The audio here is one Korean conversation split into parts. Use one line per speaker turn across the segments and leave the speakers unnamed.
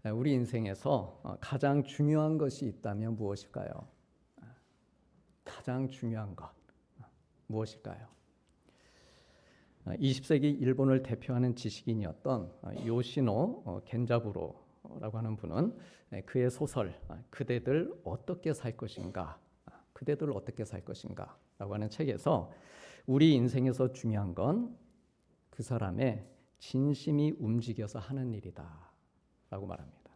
우리 인생에서 가장 중요한 것이 있다면 무엇일까요? 가장 중요한 것 무엇일까요? 20세기 일본을 대표하는 지식인이었던 요시노 겐자부로라고 하는 분은 그의 소설 그대들 어떻게 살 것인가, 그대들 어떻게 살 것인가 라고 하는 책에서 우리 인생에서 중요한 건 그 사람의 진심이 움직여서 하는 일이다 라고 말합니다.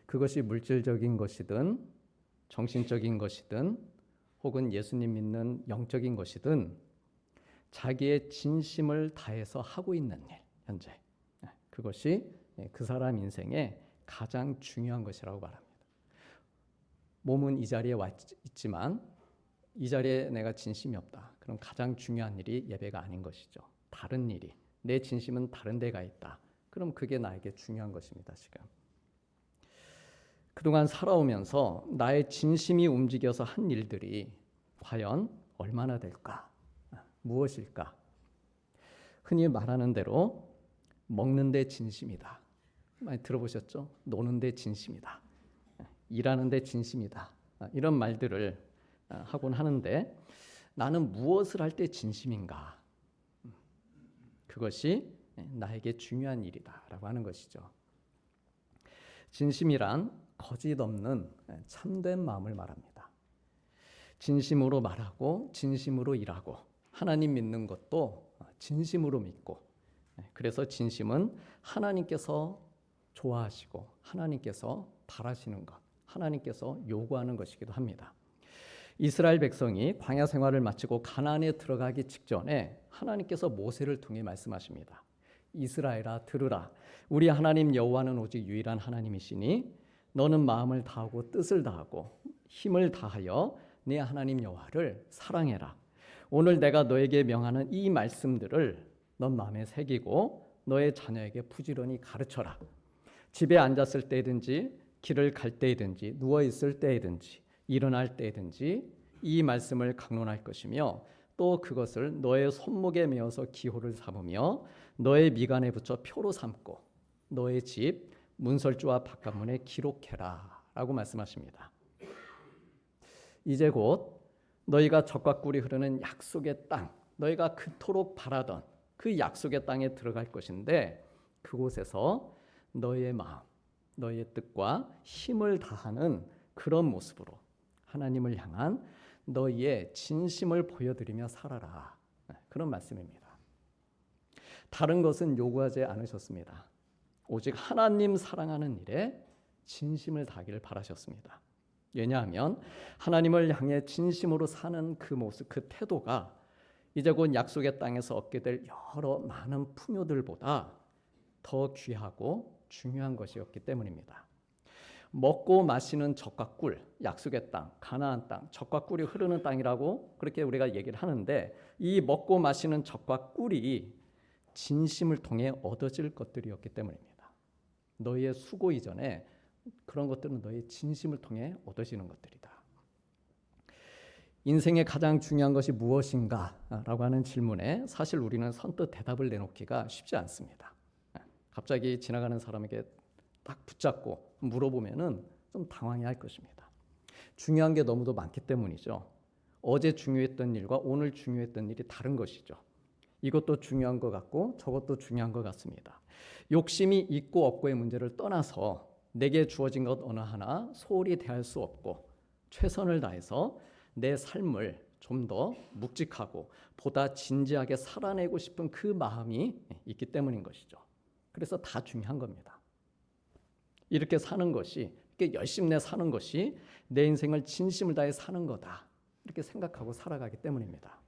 그것이 물질적인 것이든 정신적인 것이든 혹은 예수님 믿는 영적인 것이든 자기의 진심을 다해서 하고 있는 일, 현재 그것이 그 사람 인생의 가장 중요한 것이라고 말합니다. 몸은 이 자리에 와 있지만 이 자리에 내가 진심이 없다. 그럼 가장 중요한 일이 예배가 아닌 것이죠. 다른 일이, 내 진심은 다른 데가 있다. 그럼 그게 나에게 중요한 것입니다. 지금 그동안 살아오면서 나의 진심이 움직여서 한 일들이 과연 얼마나 될까? 무엇일까? 흔히 말하는 대로 먹는 데 진심이다. 많이 들어보셨죠? 노는 데 진심이다. 일하는 데 진심이다. 이런 말들을 하곤 하는데 나는 무엇을 할 때 진심인가? 그것이 나에게 중요한 일이다라고 하는 것이죠. 진심이란 거짓 없는 참된 마음을 말합니다. 진심으로 말하고 진심으로 일하고 하나님 믿는 것도 진심으로 믿고, 그래서 진심은 하나님께서 좋아하시고 하나님께서 바라시는 것, 하나님께서 요구하는 것이기도 합니다. 이스라엘 백성이 광야 생활을 마치고 가나안에 들어가기 직전에 하나님께서 모세를 통해 말씀하십니다. 이스라엘아 들으라. 우리 하나님 여호와는 오직 유일한 하나님이시니 너는 마음을 다하고 뜻을 다하고 힘을 다하여 네 하나님 여호와를 사랑해라. 오늘 내가 너에게 명하는 이 말씀들을 넌 마음에 새기고 너의 자녀에게 부지런히 가르쳐라. 집에 앉았을 때든지 길을 갈 때든지 누워 있을 때든지 일어날 때든지 이 말씀을 강론할 것이며 또 그것을 너의 손목에 메어서 기호를 삼으며 너의 미간에 붙여 표로 삼고 너의 집 문설주와 바깥문에 기록해라 라고 말씀하십니다. 이제 곧 너희가 젖과 꿀이 흐르는 약속의 땅, 너희가 그토록 바라던 그 약속의 땅에 들어갈 것인데 그곳에서 너희의 마음, 너희의 뜻과 힘을 다하는 그런 모습으로 하나님을 향한 너희의 진심을 보여드리며 살아라. 그런 말씀입니다. 다른 것은 요구하지 않으셨습니다. 오직 하나님 사랑하는 일에 진심을 다하기를 바라셨습니다. 왜냐하면 하나님을 향해 진심으로 사는 그 모습, 그 태도가 이제 곧 약속의 땅에서 얻게 될 여러 많은 풍요들보다 더 귀하고 중요한 것이었기 때문입니다. 먹고 마시는 젖과 꿀, 약속의 땅, 가나안 땅, 젖과 꿀이 흐르는 땅이라고 그렇게 우리가 얘기를 하는데 이 먹고 마시는 젖과 꿀이 진심을 통해 얻어질 것들이었기 때문입니다. 너희의 수고 이전에 그런 것들은 너희의 진심을 통해 얻어지는 것들이다. 인생의 가장 중요한 것이 무엇인가? 라고 하는 질문에 사실 우리는 선뜻 대답을 내놓기가 쉽지 않습니다. 갑자기 지나가는 사람에게 딱 붙잡고 물어보면은 좀 당황해할 것입니다. 중요한 게 너무도 많기 때문이죠. 어제 중요했던 일과 오늘 중요했던 일이 다른 것이죠. 이것도 중요한 것 같고 저것도 중요한 것 같습니다. 욕심이 있고 없고의 문제를 떠나서 내게 주어진 것 어느 하나 소홀히 대할 수 없고 최선을 다해서 내 삶을 좀 더 묵직하고 보다 진지하게 살아내고 싶은 그 마음이 있기 때문인 것이죠. 그래서 다 중요한 겁니다. 이렇게 사는 것이, 이렇게 열심내 사는 것이 내 인생을 진심을 다해 사는 거다. 이렇게 생각하고 살아가기 때문입니다.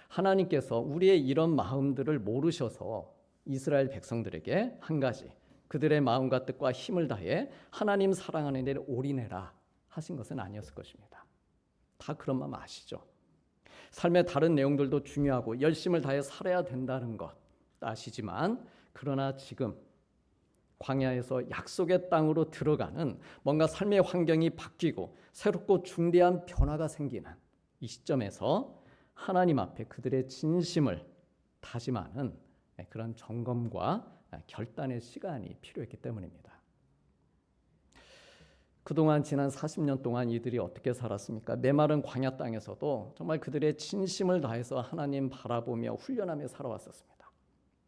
하나님께서 우리의 이런 마음들을 모르셔서 이스라엘 백성들에게 한 가지, 그들의 마음과 뜻과 힘을 다해 하나님 사랑하는 일에 올인해라 하신 것은 아니었을 것입니다. 다 그런 마음 아시죠? 삶의 다른 내용들도 중요하고 열심을 다해 살아야 된다는 것 아시지만, 그러나 지금 광야에서 약속의 땅으로 들어가는 뭔가 삶의 환경이 바뀌고 새롭고 중대한 변화가 생기는 이 시점에서 하나님 앞에 그들의 진심을 다짐하는 그런 점검과 결단의 시간이 필요했기 때문입니다. 그동안 지난 40년 동안 이들이 어떻게 살았습니까? 메마른 광야 땅에서도 정말 그들의 진심을 다해서 하나님 바라보며 훈련하며 살아왔었습니다.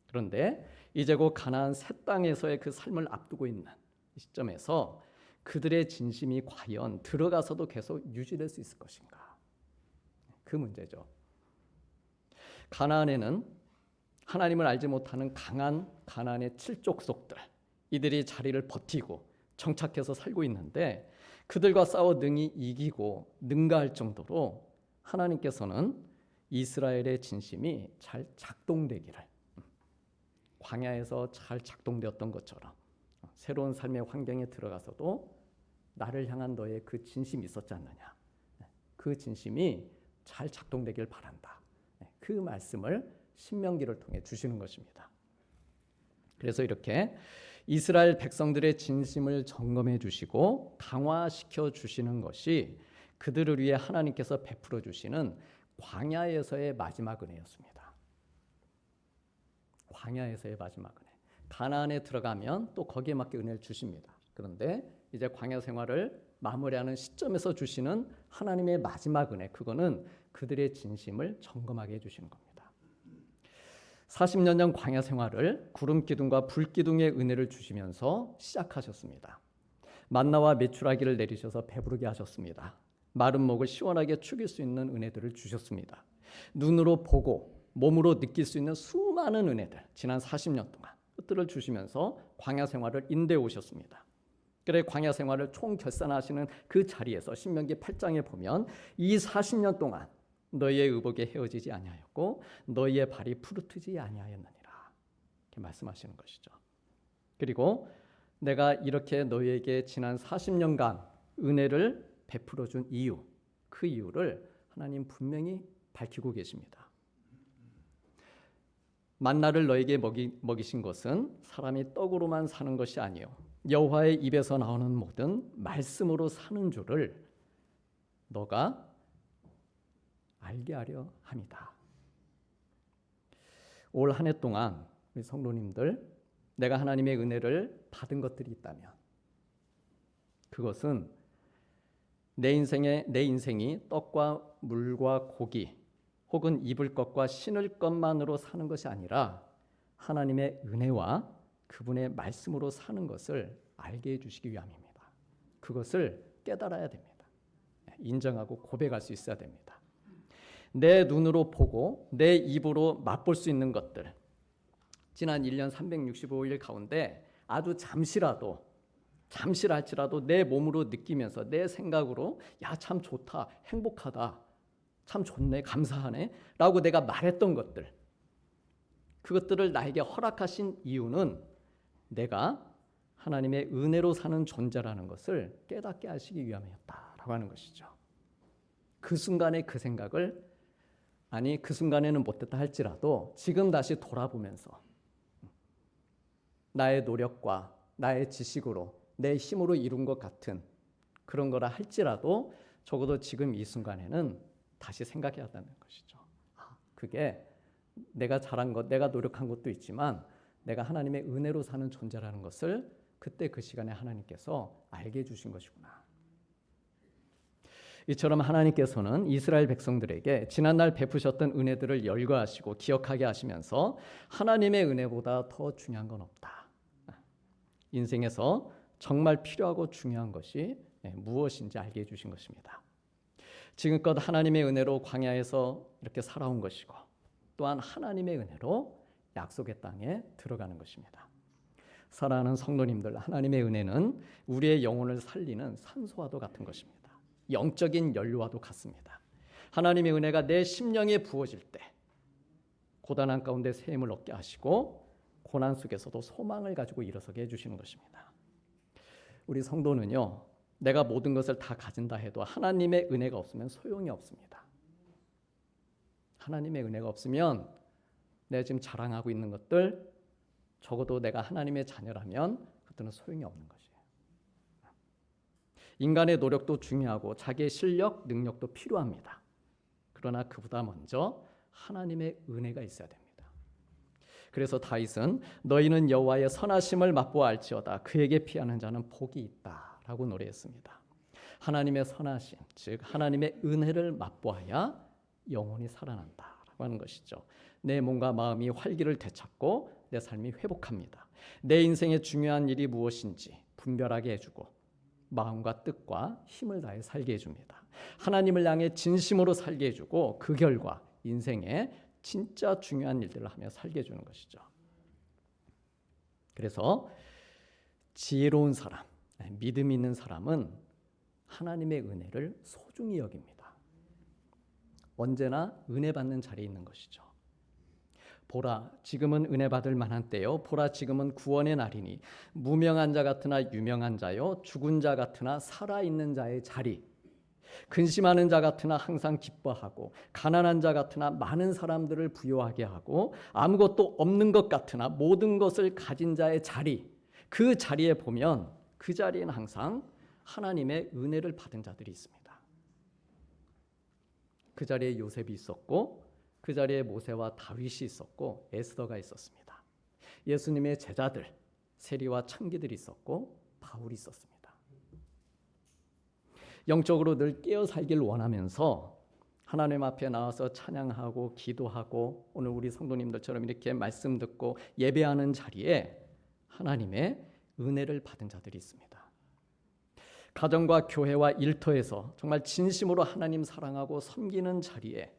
그런데 이제 곧 가나안 새 땅에서의 그 삶을 앞두고 있는 시점에서 그들의 진심이 과연 들어가서도 계속 유지될 수 있을 것인가? 그 문제죠. 가나안에는 하나님을 알지 못하는 강한 가나안의 칠족속들, 이들이 자리를 버티고 정착해서 살고 있는데 그들과 싸워 능히 이기고 능가할 정도로 하나님께서는 이스라엘의 진심이 잘 작동되기를, 광야에서 잘 작동되었던 것처럼 새로운 삶의 환경에 들어가서도 나를 향한 너의 그 진심이 있었지 않느냐, 그 진심이 잘 작동되길 바란다, 그 말씀을 신명기를 통해 주시는 것입니다. 그래서 이렇게 이스라엘 백성들의 진심을 점검해 주시고 강화시켜 주시는 것이 그들을 위해 하나님께서 베풀어 주시는 광야에서의 마지막 은혜였습니다. 광야에서의 마지막 은혜. 가나안에 들어가면 또 거기에 맞게 은혜를 주십니다. 그런데 이제 광야 생활을 마무리하는 시점에서 주시는 하나님의 마지막 은혜, 그거는 그들의 진심을 점검하게 해주시는 겁니다. 40년 전 광야 생활을 구름 기둥과 불 기둥의 은혜를 주시면서 시작하셨습니다. 만나와 메추라기를 내리셔서 배부르게 하셨습니다. 마른 목을 시원하게 축일 수 있는 은혜들을 주셨습니다. 눈으로 보고 몸으로 느낄 수 있는 수많은 은혜들, 지난 40년 동안 것들을 주시면서 광야 생활을 인도해 오셨습니다. 그래 광야 생활을 총결산하시는 그 자리에서 신명기 8장에 보면 이 40년 동안 너희의 의복에 헤어지지 아니하였고 너희의 발이 푸르트지 아니하였느니라, 이렇게 말씀하시는 것이죠. 그리고 내가 이렇게 너희에게 지난 40년간 은혜를 베풀어 준 이유, 그 이유를 하나님 분명히 밝히고 계십니다. 만나를 너에게 먹이신 것은 사람이 떡으로만 사는 것이 아니요 여호와의 입에서 나오는 모든 말씀으로 사는 줄을 너가 알게 하려 함이다. 올 한 해 동안 우리 성도님들, 내가 하나님의 은혜를 받은 것들이 있다면 그것은 내 인생이 떡과 물과 고기 혹은 입을 것과 신을 것만으로 사는 것이 아니라 하나님의 은혜와 그분의 말씀으로 사는 것을 알게 해주시기 위함입니다. 그것을 깨달아야 됩니다. 인정하고 고백할 수 있어야 됩니다. 내 눈으로 보고 내 입으로 맛볼 수 있는 것들, 지난 1년 365일 가운데 아주 잠시랄지라도 내 몸으로 느끼면서 내 생각으로 야, 참 좋다, 행복하다, 참 좋네, 감사하네 라고 내가 말했던 것들, 그것들을 나에게 허락하신 이유는 내가 하나님의 은혜로 사는 존재라는 것을 깨닫게 하시기 위함이었다라고 하는 것이죠. 그 순간에 그 생각을, 아니 그 순간에는 못했다 할지라도 지금 다시 돌아보면서 나의 노력과 나의 지식으로 내 힘으로 이룬 것 같은 그런 거라 할지라도 적어도 지금 이 순간에는 다시 생각해야 한다는 것이죠. 그게 내가 잘한 것, 내가 노력한 것도 있지만 내가 하나님의 은혜로 사는 존재라는 것을 그때 그 시간에 하나님께서 알게 해주신 것이구나. 이처럼 하나님께서는 이스라엘 백성들에게 지난날 베푸셨던 은혜들을 열거하시고 기억하게 하시면서 하나님의 은혜보다 더 중요한 건 없다. 인생에서 정말 필요하고 중요한 것이 무엇인지 알게 해주신 것입니다. 지금껏 하나님의 은혜로 광야에서 이렇게 살아온 것이고 또한 하나님의 은혜로 약속의 땅에 들어가는 것입니다. 사랑하는 성도님들, 하나님의 은혜는 우리의 영혼을 살리는 산소와도 같은 것입니다. 영적인 연료와도 같습니다. 하나님의 은혜가 내 심령에 부어질 때 고단한 가운데 새 힘을 얻게 하시고 고난 속에서도 소망을 가지고 일어서게 해주시는 것입니다. 우리 성도는요, 내가 모든 것을 다 가진다 해도 하나님의 은혜가 없으면 소용이 없습니다. 하나님의 은혜가 없으면 내가 지금 자랑하고 있는 것들, 적어도 내가 하나님의 자녀라면 그것들은 소용이 없는 것이에요. 인간의 노력도 중요하고 자기의 실력, 능력도 필요합니다. 그러나 그보다 먼저 하나님의 은혜가 있어야 됩니다. 그래서 다윗은 너희는 여호와의 선하심을 맛보아알지어다 그에게 피하는 자는 복이 있다라고 노래했습니다. 하나님의 선하심, 즉 하나님의 은혜를 맛보아야 영혼이 살아난다라고 하는 것이죠. 내 몸과 마음이 활기를 되찾고 내 삶이 회복합니다. 내 인생의 중요한 일이 무엇인지 분별하게 해주고 마음과 뜻과 힘을 다해 살게 해줍니다. 하나님을 향해 진심으로 살게 해주고 그 결과 인생에 진짜 중요한 일들을 하며 살게 해주는 것이죠. 그래서 지혜로운 사람, 믿음 있는 사람은 하나님의 은혜를 소중히 여깁니다. 언제나 은혜 받는 자리에 있는 것이죠. 보라, 지금은 은혜 받을 만한 때요. 보라, 지금은 구원의 날이니 무명한 자 같으나 유명한 자요, 죽은 자 같으나 살아있는 자의 자리. 근심하는 자 같으나 항상 기뻐하고 가난한 자 같으나 많은 사람들을 부유하게 하고 아무것도 없는 것 같으나 모든 것을 가진 자의 자리. 그 자리에 보면 그 자리에는 항상 하나님의 은혜를 받은 자들이 있습니다. 그 자리에 요셉이 있었고 그 자리에 모세와 다윗이 있었고 에스더가 있었습니다. 예수님의 제자들 세리와 창기들이 있었고 바울이 있었습니다. 영적으로 늘 깨어 살길 원하면서 하나님 앞에 나와서 찬양하고 기도하고 오늘 우리 성도님들처럼 이렇게 말씀 듣고 예배하는 자리에 하나님의 은혜를 받은 자들이 있습니다. 가정과 교회와 일터에서 정말 진심으로 하나님 사랑하고 섬기는 자리에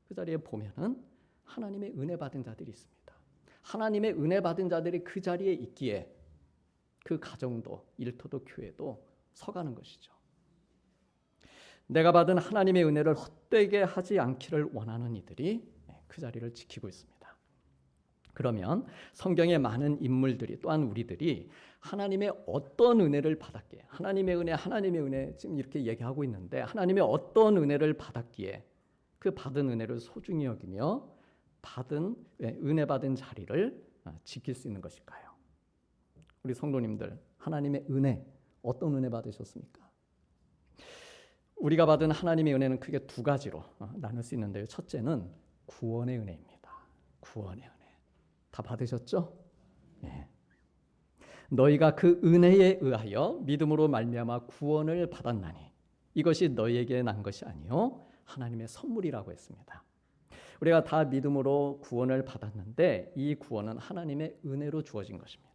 그 자리에 보면은 하나님의 은혜 받은 자들이 있습니다. 하나님의 은혜 받은 자들이 그 자리에 있기에 그 가정도 일터도 교회도 서가는 것이죠. 내가 받은 하나님의 은혜를 헛되게 하지 않기를 원하는 이들이 그 자리를 지키고 있습니다. 그러면 성경의 많은 인물들이 또한 우리들이 하나님의 어떤 은혜를 받았기에 하나님의 은혜 지금 이렇게 얘기하고 있는데 하나님의 어떤 은혜를 받았기에 그 받은 은혜를 소중히 여기며 은혜 받은 자리를 지킬 수 있는 것일까요? 우리 성도님들 하나님의 은혜 어떤 은혜 받으셨습니까? 우리가 받은 하나님의 은혜는 크게 두 가지로 나눌 수 있는데요. 첫째는 구원의 은혜입니다. 구원의 은혜. 다 받으셨죠? 네. 너희가 그 은혜에 의하여 믿음으로 말미암아 구원을 받았나니 이것이 너희에게 난 것이 아니요 하나님의 선물이라고 했습니다. 우리가 다 믿음으로 구원을 받았는데 이 구원은 하나님의 은혜로 주어진 것입니다.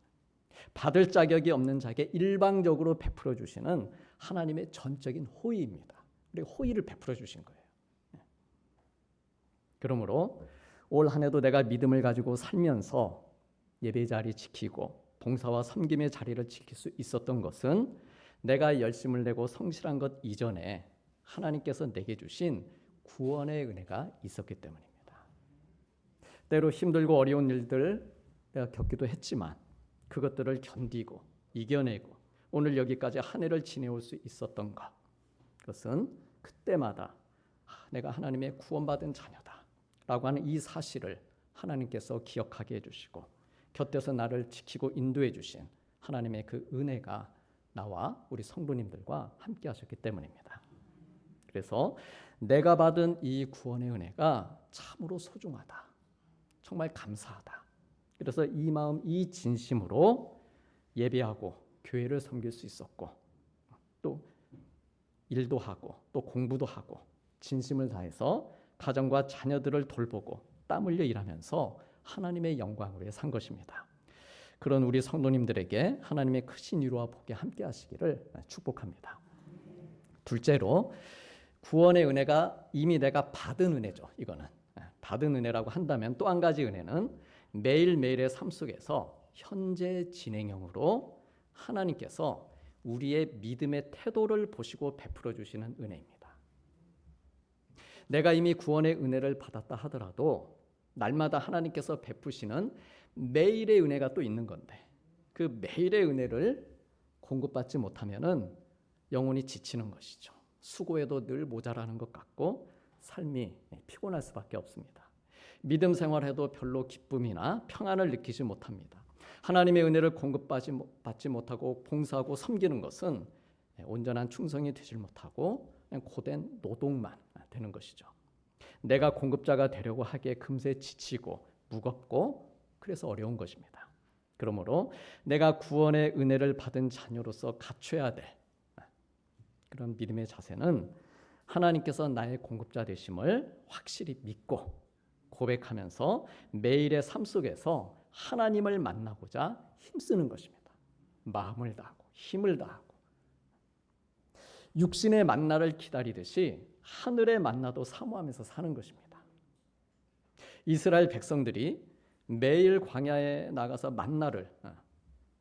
받을 자격이 없는 자에게 일방적으로 베풀어 주시는 하나님의 전적인 호의입니다. 우리 호의를 베풀어 주신 거예요. 그러므로 올 한 해도 내가 믿음을 가지고 살면서 예배 자리 지키고 봉사와 섬김의 자리를 지킬 수 있었던 것은 내가 열심을 내고 성실한 것 이전에 하나님께서 내게 주신 구원의 은혜가 있었기 때문입니다. 때로 힘들고 어려운 일들 내가 겪기도 했지만 그것들을 견디고 이겨내고 오늘 여기까지 한 해를 지내올 수 있었던 것, 그것은 그때마다 내가 하나님의 구원받은 자녀다라고 하는 이 사실을 하나님께서 기억하게 해주시고 곁에서 나를 지키고 인도해 주신 하나님의 그 은혜가 나와 우리 성도님들과 함께 하셨기 때문입니다. 그래서 내가 받은 이 구원의 은혜가 참으로 소중하다. 정말 감사하다. 그래서 이 마음, 이 진심으로 예배하고 교회를 섬길 수 있었고 또 일도 하고 또 공부도 하고 진심을 다해서 가정과 자녀들을 돌보고 땀 흘려 일하면서 하나님의 영광을 산 것입니다. 그런 우리 성도님들에게 하나님의 크신 위로와 복이 함께 하시기를 축복합니다. 둘째로 구원의 은혜가 이미 내가 받은 은혜죠. 이거는 받은 은혜라고 한다면 또 한 가지 은혜는 매일매일의 삶 속에서 현재 진행형으로 하나님께서 우리의 믿음의 태도를 보시고 베풀어 주시는 은혜입니다. 내가 이미 구원의 은혜를 받았다 하더라도 날마다 하나님께서 베푸시는 매일의 은혜가 또 있는 건데 그 매일의 은혜를 공급받지 못하면은 영혼이 지치는 것이죠. 수고해도 늘 모자라는 것 같고 삶이 피곤할 수밖에 없습니다. 믿음 생활해도 별로 기쁨이나 평안을 느끼지 못합니다. 하나님의 은혜를 공급받지 못하고 봉사하고 섬기는 것은 온전한 충성이 되질 못하고 그냥 고된 노동만 되는 것이죠. 내가 공급자가 되려고 하기에 금세 지치고 무겁고 그래서 어려운 것입니다. 그러므로 내가 구원의 은혜를 받은 자녀로서 갖춰야 될 그런 믿음의 자세는 하나님께서 나의 공급자 되심을 확실히 믿고 고백하면서 매일의 삶 속에서 하나님을 만나고자 힘쓰는 것입니다. 마음을 다하고 힘을 다하고 육신의 만나를 기다리듯이 하늘의 만나도 사모하면서 사는 것입니다. 이스라엘 백성들이 매일 광야에 나가서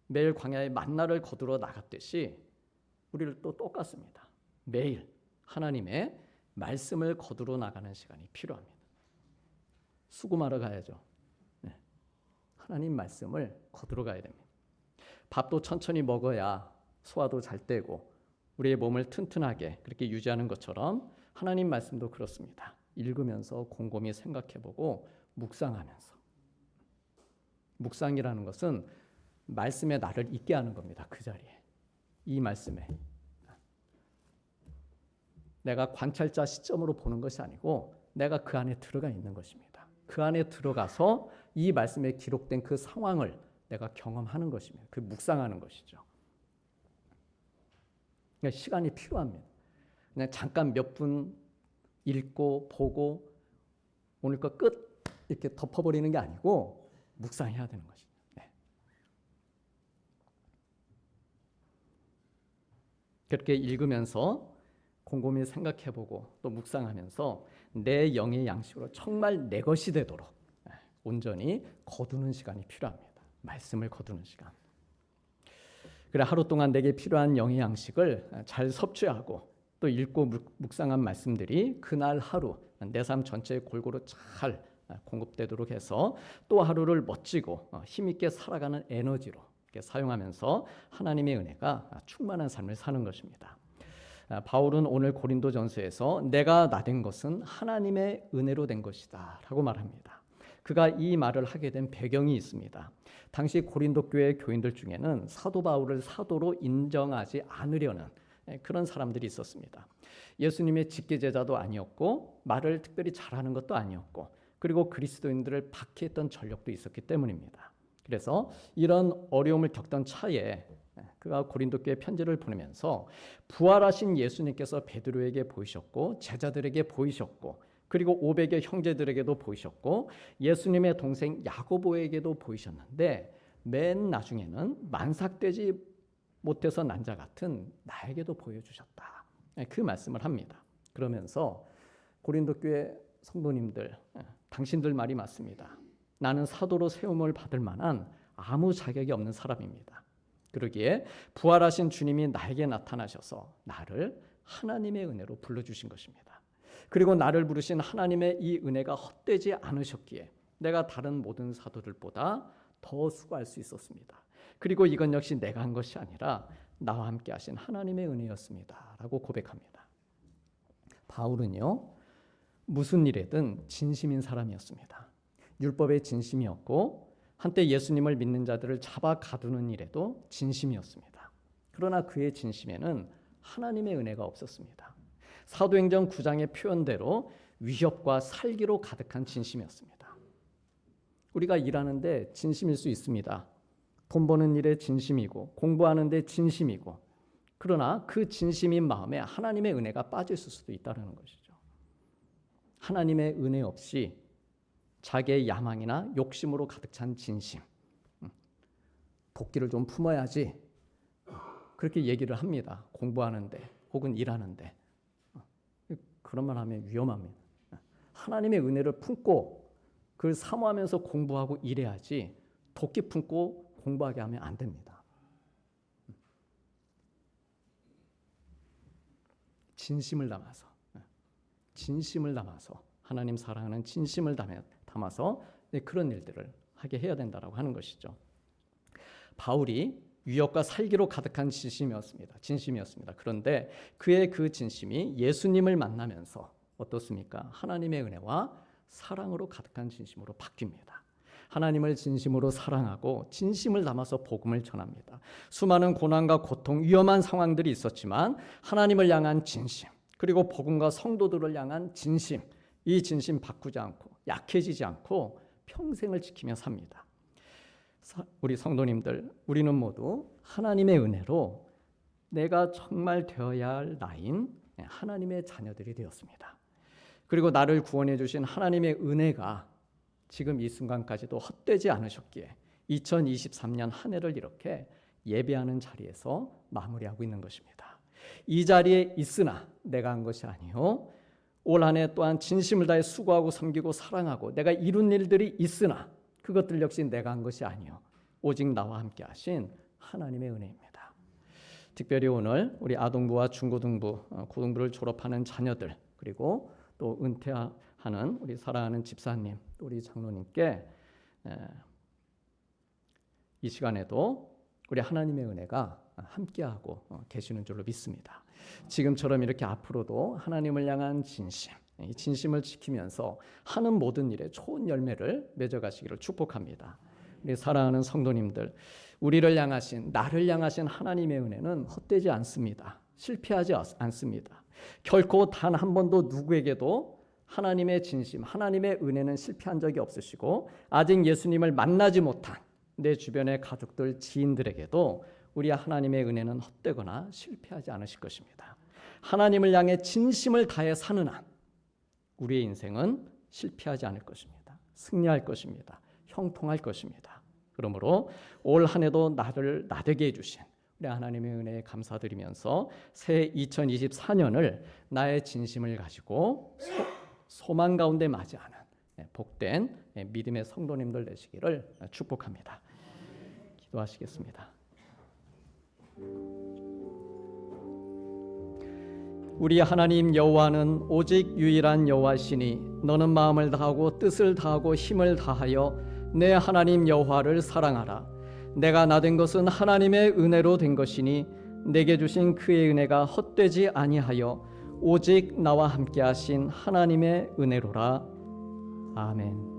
매일 광야에 만나를 거두러 나갔듯이 우리를 또 똑같습니다. 매일 하나님의 말씀을 거두러 나가는 시간이 필요합니다. 수금하러 가야죠. 하나님 말씀을 거두러 가야 됩니다. 밥도 천천히 먹어야 소화도 잘 되고 우리의 몸을 튼튼하게 그렇게 유지하는 것처럼 하나님 말씀도 그렇습니다. 읽으면서 곰곰이 생각해보고 묵상하면서. 묵상이라는 것은 말씀에 나를 있게 하는 겁니다. 그 자리에. 이 말씀에. 내가 관찰자 시점으로 보는 것이 아니고 내가 그 안에 들어가 있는 것입니다. 그 안에 들어가서 이 말씀에 기록된 그 상황을 내가 경험하는 것입니다. 그 묵상하는 것이죠. 그러니까 시간이 필요합니다. 그냥 잠깐 몇 분 읽고 보고 오늘 거 끝 이렇게 덮어버리는 게 아니고 묵상해야 되는 것이죠. 그렇게 읽으면서 곰곰이 생각해보고 또 묵상하면서 내 영의 양식으로 정말 내 것이 되도록 온전히 거두는 시간이 필요합니다. 말씀을 거두는 시간. 그래 하루 동안 내게 필요한 영의 양식을 잘 섭취하고 또 읽고 묵상한 말씀들이 그날 하루 내 삶 전체에 골고루 잘 공급되도록 해서 또 하루를 멋지고 힘있게 살아가는 에너지로 이렇게 사용하면서 하나님의 은혜가 충만한 삶을 사는 것입니다. 바울은 오늘 고린도전서에서 내가 나된 것은 하나님의 은혜로 된 것이다 라고 말합니다. 그가 이 말을 하게 된 배경이 있습니다. 당시 고린도 교회 교인들 중에는 사도 바울을 사도로 인정하지 않으려는 그런 사람들이 있었습니다. 예수님의 직계제자도 아니었고 말을 특별히 잘하는 것도 아니었고 그리고 그리스도인들을 박해했던 전력도 있었기 때문입니다. 그래서 이런 어려움을 겪던 차에 그가 고린도 교회에 편지를 보내면서 부활하신 예수님께서 베드로에게 보이셨고 제자들에게 보이셨고 그리고 500의 형제들에게도 보이셨고 예수님의 동생 야고보에게도 보이셨는데 맨 나중에는 만삭되지 못해서 난 자 같은 나에게도 보여주셨다. 그 말씀을 합니다. 그러면서 고린도 교회 성도님들 당신들 말이 맞습니다. 나는 사도로 세움을 받을 만한 아무 자격이 없는 사람입니다. 그러기에 부활하신 주님이 나에게 나타나셔서 나를 하나님의 은혜로 불러주신 것입니다. 그리고 나를 부르신 하나님의 이 은혜가 헛되지 않으셨기에 내가 다른 모든 사도들보다 더 수고할 수 있었습니다. 그리고 이건 역시 내가 한 것이 아니라 나와 함께 하신 하나님의 은혜였습니다 라고 고백합니다. 바울은요 무슨 일에든 진심인 사람이었습니다. 율법의 진심이었고 한때 예수님을 믿는 자들을 잡아 가두는 일에도 진심이었습니다. 그러나 그의 진심에는 하나님의 은혜가 없었습니다. 사도행전 9장의 표현대로 위협과 살기로 가득한 진심이었습니다. 우리가 일하는데 진심일 수 있습니다. 돈 버는 일에 진심이고 공부하는 데 진심이고 그러나 그 진심인 마음에 하나님의 은혜가 빠졌을 수도 있다는 것이죠. 하나님의 은혜 없이 자기의 야망이나 욕심으로 가득 찬 진심, 도끼를 좀 품어야지 그렇게 얘기를 합니다. 공부하는데 혹은 일하는데 그런 말 하면 위험합니다. 하나님의 은혜를 품고 그걸 사모하면서 공부하고 일해야지 도끼 품고 공부하게 하면 안 됩니다. 진심을 담아서 하나님 사랑하는 진심을 담아서 그런 일들을 하게 해야 된다라고 하는 것이죠. 바울이 위협과 살기로 가득한 진심이었습니다. 그런데 그의 그 진심이 예수님을 만나면서 어떻습니까? 하나님의 은혜와 사랑으로 가득한 진심으로 바뀝니다. 하나님을 진심으로 사랑하고 진심을 담아서 복음을 전합니다. 수많은 고난과 고통, 위험한 상황들이 있었지만 하나님을 향한 진심, 그리고 복음과 성도들을 향한 진심, 이 진심 바꾸지 않고 약해지지 않고 평생을 지키며 삽니다. 우리 성도님들, 우리는 모두 하나님의 은혜로 내가 정말 되어야 할 나인 하나님의 자녀들이 되었습니다. 그리고 나를 구원해 주신 하나님의 은혜가 지금 이 순간까지도 헛되지 않으셨기에 2023년 한 해를 이렇게 예배하는 자리에서 마무리하고 있는 것입니다. 이 자리에 있으나 내가 한 것이 아니요 올 한 해 또한 진심을 다해 수고하고 섬기고 사랑하고 내가 이룬 일들이 있으나 그것들 역시 내가 한 것이 아니요 오직 나와 함께 하신 하나님의 은혜입니다. 특별히 오늘 우리 아동부와 중고등부, 고등부를 졸업하는 자녀들, 그리고 또 은퇴하는 우리 사랑하는 집사님, 또 우리 장로님께 이 시간에도 우리 하나님의 은혜가 함께하고 계시는 줄로 믿습니다. 지금처럼 이렇게 앞으로도 하나님을 향한 진심, 이 진심을 지키면서 하는 모든 일에 좋은 열매를 맺어가시기를 축복합니다. 우리 사랑하는 성도님들, 우리를 향하신, 나를 향하신 하나님의 은혜는 헛되지 않습니다. 실패하지 않습니다. 결코 단 한 번도 누구에게도 하나님의 진심, 하나님의 은혜는 실패한 적이 없으시고 아직 예수님을 만나지 못한 내 주변의 가족들, 지인들에게도 우리 하나님의 은혜는 헛되거나 실패하지 않으실 것입니다. 하나님을 향해 진심을 다해 사는 한 우리의 인생은 실패하지 않을 것입니다. 승리할 것입니다. 형통할 것입니다. 그러므로 올 한 해도 나를 나되게 해주신 우리 하나님의 은혜에 감사드리면서 새 2024년을 나의 진심을 가지고 소망 가운데 맞이하는 복된 믿음의 성도님들 되시기를 축복합니다. 기도하시겠습니다. 우리 하나님 여호와는 오직 유일한 여호와시니 너는 마음을 다하고 뜻을 다하고 힘을 다하여 내 하나님 여호와를 사랑하라. 내가 나된 것은 하나님의 은혜로 된 것이니 내게 주신 그의 은혜가 헛되지 아니하여 오직 나와 함께 하신 하나님의 은혜로라. 아멘.